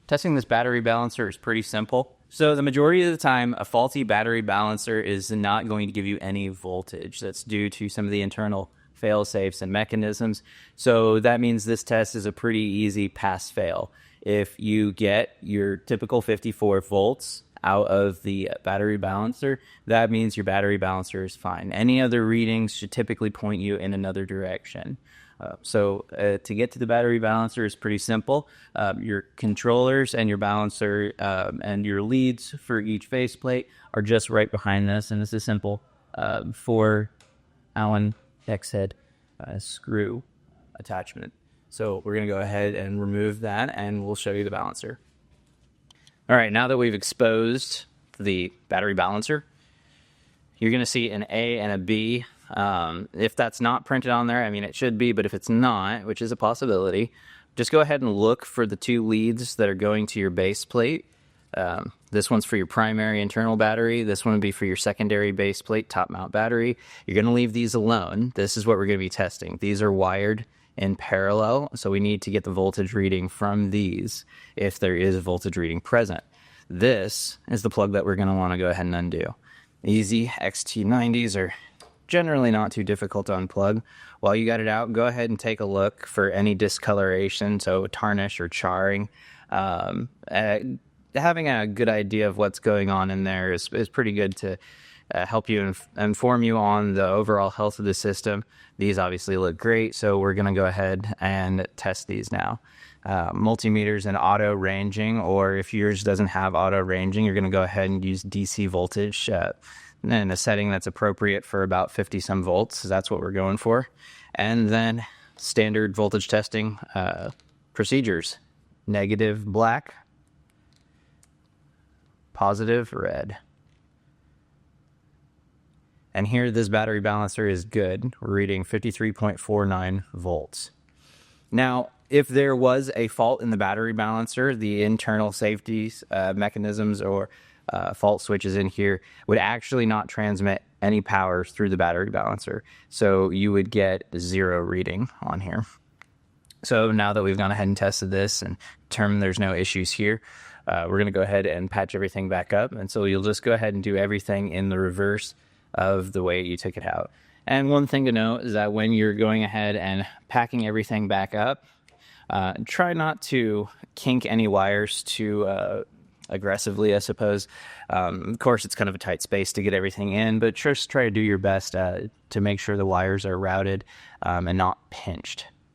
Testing this battery balancer is pretty simple. So the majority of the time, a faulty battery balancer is not going to give you any voltage. That's due to some of the internal fail-safes and mechanisms. So that means this test is a pretty easy pass-fail. If you get your typical 54 volts out of the battery balancer, that means your battery balancer is fine. Any other readings should typically point you in another direction. So to get to the battery balancer is pretty simple. Your controllers and your balancer and your leads for each faceplate are just right behind this, and this is simple 4 Allen X head screw attachment. So we're going to go ahead and remove that, and we'll show you the balancer. All right, now that we've exposed the battery balancer, you're going to see an A and a B. If that's not printed on there, I mean, it should be, but if it's not, which is a possibility, just go ahead and look for the 2 leads that are going to your base plate. This one's for your primary internal battery. This one would be for your secondary base plate top mount battery. You're going to leave these alone. This is what we're going to be testing. These are wired in parallel, so we need to get the voltage reading from these if there is a voltage reading present. This is the plug that we're going to want to go ahead and undo. Easy XT90s are generally not too difficult to unplug. While you got it out, go ahead and take a look for any discoloration, so tarnish or charring. Having a good idea of what's going on in there is pretty good to help you inform you on the overall health of the system. These obviously look great, so we're going to go ahead and test these now. Multimeters and auto ranging, or if yours doesn't have auto ranging, you're going to go ahead and use DC voltage in a setting that's appropriate for about 50 some volts. So that's what we're going for. And then standard voltage testing procedures: negative black, positive red. And here this battery balancer is good. We're reading 53.49 volts. Now, if there was a fault in the battery balancer, the internal safety mechanisms or fault switches in here would actually not transmit any power through the battery balancer. So you would get 0 reading on here. So now that we've gone ahead and tested this and determined there's no issues here, we're going to go ahead and patch everything back up. And so you'll just go ahead and do everything in the reverse of the way you took it out. And one thing to note is that when you're going ahead and packing everything back up, try not to kink any wires too aggressively, I suppose. Of course, it's kind of a tight space to get everything in, but just try to do your best to make sure the wires are routed and not pinched.